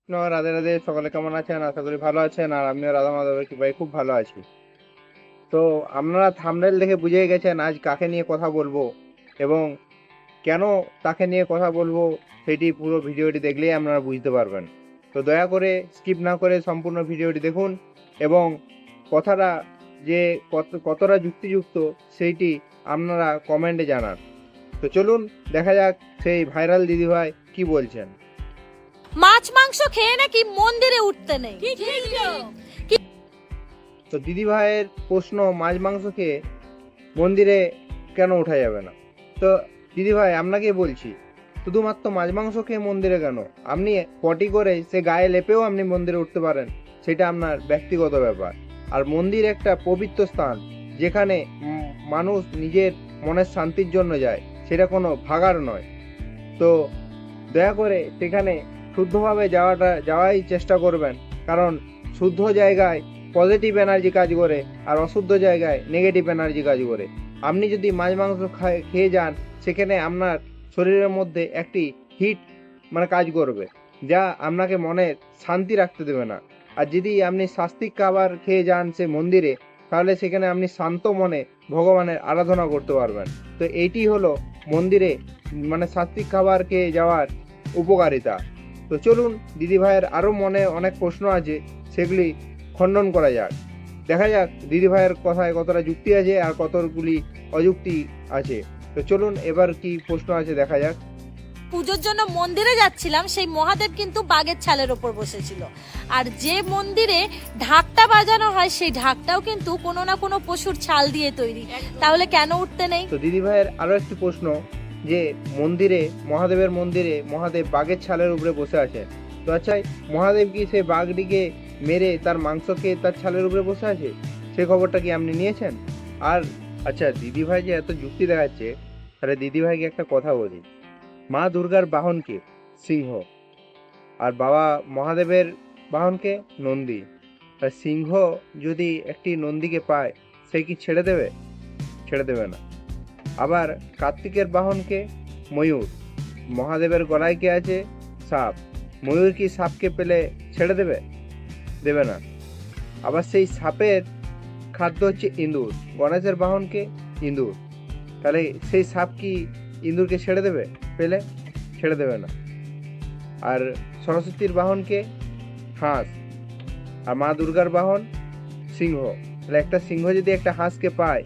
রাধে রাধে, সকলে কেমন আছেন? আশা করি ভালো আছেন। আর আমিও রাধা মাধবের কৃপায় খুব ভালো আছি। তো আপনারা থাম্বনেল দেখে বুঝে গেছেন আজ কাকে নিয়ে কথা বলবো এবং কেন তাকে নিয়ে কথা বলবো, সেটি পুরো ভিডিওটি দেখলেই আপনারা বুঝতে পারবেন। তো দয়া করে স্কিপ না করে সম্পূর্ণ ভিডিওটি দেখুন এবং কথাটা যে কতটা যুক্তিযুক্ত সেইটি আপনারা কমেন্টে জানান। তো চলুন দেখা যাক সেই ভাইরাল দিদিভাই কি বলছেন। মাছ মাংস খেয়ে নাকি মন্দিরে উঠতে নেই। তো দিদি ভাইয়ের প্রশ্ন, মাছ মাংস খেয়ে মন্দিরে কেন ওঠা যাবে না? তো দিদি ভাই আপনাকে বলছি, শুধুমাত্র মাছ মাংস খেয়ে মন্দিরে কেন? আপনি পটি করে সে গায়ে লেপেও আপনি মন্দিরে উঠতে পারেন, সেটা আপনার ব্যক্তিগত ব্যাপার। আর মন্দির একটা পবিত্র স্থান, যেখানে মানুষ নিজের মনের শান্তির জন্য যায়, সেটা কোনো ভাগাড় নয়। তো দয়া করে সেখানে শুদ্ধভাবে যাওয়াই চেষ্টা করবেন, কারণ শুদ্ধ জায়গায় পজিটিভ এনার্জি কাজ করে আর অশুদ্ধ জায়গায় নেগেটিভ এনার্জি কাজ করে। আপনি যদি মাছ মাংস খেয়ে যান, সেখানে আপনার শরীরের মধ্যে একটি হিট কাজ করবে, যা আপনাকে মনের শান্তি রাখতে দেবে না। আর যদি আপনি সাত্ত্বিক খাবার খেয়ে যান সে মন্দিরে, তাহলে সেখানে আপনি শান্ত মনে ভগবানের আরাধনা করতে পারবেন। তো এইটি হলো মন্দিরে সাত্ত্বিক খাবার খেয়ে যাওয়ার উপকারিতা। তো চলুন দিদি ভাইয়ের আরও মনে অনেক প্রশ্ন আছে, সেগুলি খণ্ডন করা যাক। দেখা যাক দিদি ভাইয়ের কথায় কতটা যুক্তি আছে আর কতগুলি অযুক্তি আছে। তো চলুন এবার কি প্রশ্ন আছে দেখা যাক। পুজোর জন্য মন্দিরে যাচ্ছিলাম, সেই মহাদেব কিন্তু বাঘের ছালের ওপর বসেছিল। আর যে মন্দিরে ঢাকটা বাজানো হয়, সেই ঢাকটাও কিন্তু কোনো না কোনো পশুর ছাল দিয়ে তৈরি। তাহলে কেন উঠতে নেই? তো দিদি ভাইয়ের আরো একটি প্রশ্ন, যে মন্দিরে, মহাদেবের মন্দিরে মহাদেব বাঘের ছালের উপরে বসে আছে। তো আচ্ছা, মহাদেব কি সেই বাঘটিকে মেরে তার মাংস খেয়ে তার ছালের উপরে বসে আছে? সেই খবরটা কি আপনি নিয়েছেন? আর আচ্ছা, দিদি ভাই যে এত যুক্তি দেখাচ্ছে, তাহলে দিদি ভাইকে একটা কথা বলি। মা দুর্গার বাহনকে সিংহ, আর বাবা মহাদেবের বাহনকে নন্দী। আর সিংহ যদি একটি নন্দীকে পায়, সে কি ছেড়ে দেবে? ছেড়ে দেবে না। আবার কার্তিকের বাহনকে ময়ূর, মহাদেবের গলায় কে আছে? সাপ। ময়ূর কি সাপকে পেলে ছেড়ে দেবে? দেবে না। আবার সেই সাপের খাদ্য হচ্ছে ইঁদুর, গণেশের বাহনকে ইঁদুর। তাহলে সেই সাপ কি ইঁদুরকে ছেড়ে দেবে পেলে? ছেড়ে দেবে না। আর সরস্বতীর বাহনকে হাঁস, আর মা দুর্গার বাহন সিংহ। তাহলে একটা সিংহ যদি একটা হাঁসকে পায়,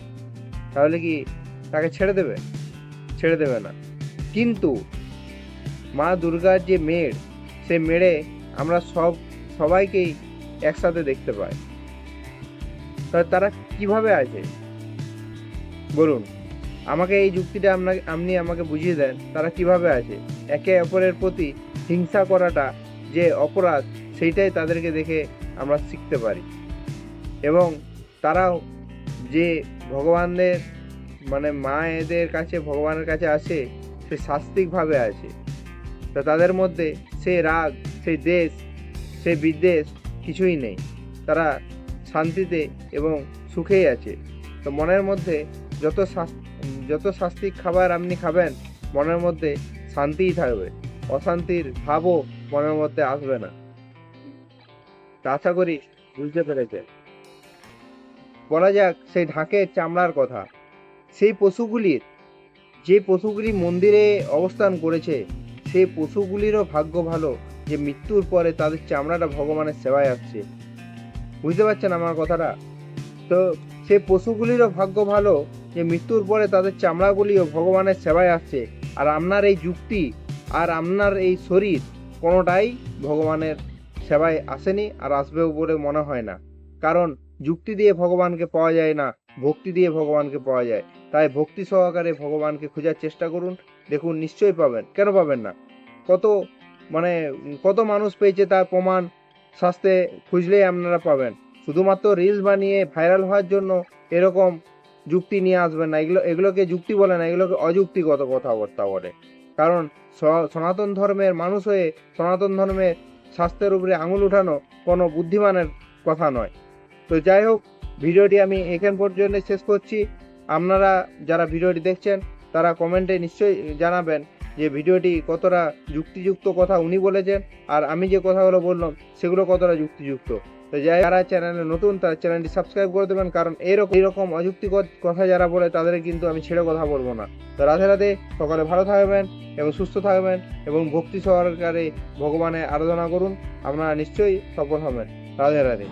তাহলে কি তাকে ছেড়ে দেবে? ছেড়ে দেবে না। কিন্তু মা দুর্গার যে মেড়, সে মেড়ে আমরা সবাইকেই একসাথে দেখতে পাই। তারা কিভাবে আছে বলুন? আমাকে এই যুক্তিটা আপনি আমাকে বুঝিয়ে দেন, তারা কিভাবে আছে? একে অপরের প্রতি হিংসা করাটা যে অপরাধ, সেইটাই তাদেরকে দেখে আমরা শিখতে পারি। এবং তারাও যে ভগবানের মায়েদের কাছে, ভগবানের কাছে আসে, সে সাত্ত্বিকভাবে আছে। তা তাদের মধ্যে সেই রাগ, সেই দেশ, সেই বিদ্বেষ কিছুই নেই। তারা শান্তিতে এবং সুখেই আছে। তো মনের মধ্যে যত সাত্ত্বিক খাবার আপনি খাবেন, মনের মধ্যে শান্তিই থাকবে, অশান্তির ভাবও মনের মধ্যে আসবে না। তা আশা করি বুঝতে পেরেছেন। বলা যাক সেই ঢাকের চামড়ার কথা। সেই পশুগুলি মন্দিরে অবস্থান করেছে, সেই পশুগুলিরও ভাগ্য ভালো যে মৃত্যুর পরে তাদের চামড়াটা ভগবানের সেবায় আসছে। বুঝতে পারছেন আমার কথাটা? তো সেই পশুগুলিরও ভাগ্য ভালো যে মৃত্যুর পরে তাদের চামড়াগুলিও ভগবানের সেবায় আসছে। আর আপনার এই যুক্তি আর আপনার এই শরীর কোনোটাই ভগবানের সেবায় আসেনি, আর আসবেও বলে মনে হয় না। কারণ যুক্তি দিয়ে ভগবানকে পাওয়া যায় না, ভক্তি দিয়ে ভগবানকে পাওয়া যায়। তাই ভক্তি সহকারে ভগবানকে খোঁজার চেষ্টা করুন, দেখুন নিশ্চয়ই পাবেন। কেন পাবেন না? কত কত মানুষ পেয়েছে, তার প্রমাণ শাস্ত্রে খুঁজলেই আপনারা পাবেন। শুধুমাত্র রিলস বানিয়ে ভাইরাল হওয়ার জন্য এরকম যুক্তি নিয়ে আসবেন না। এগুলোকে যুক্তি বলে না, এগুলোকে অযুক্তিগত কথাবার্তা বলে। কারণ সনাতন ধর্মের মানুষ হয়ে সনাতন ধর্মের শাস্ত্রের উপরে আঙুল উঠানো কোনো বুদ্ধিমানের কথা নয়। তো যাই হোক, ভিডিওটি আমি এখান পর্যন্ত শেষ করছি। আপনারা যারা ভিডিওটি দেখছেন, তারা কমেন্টে নিশ্চয়ই জানাবেন যে ভিডিওটি কতটা যুক্তিযুক্ত কথা উনি বলেছেন আর আমি যে কথাগুলো বললাম সেগুলো কতটা যুক্তিযুক্ত। তো যারা চ্যানেলে নতুন তারা চ্যানেলটি সাবস্ক্রাইব করে দেবেন, কারণ এইরকম অযুক্তিকর কথা যারা বলে তাদের কিন্তু আমি ছেড়ে কথা বলবো না। তো রাধে রাধে, সকালে ভালো থাকবেন এবং সুস্থ থাকবেন এবং ভক্তি সহকারে ভগবানের আরাধনা করুন, আপনারা নিশ্চয়ই সফল হবেন। রাধে রাধে।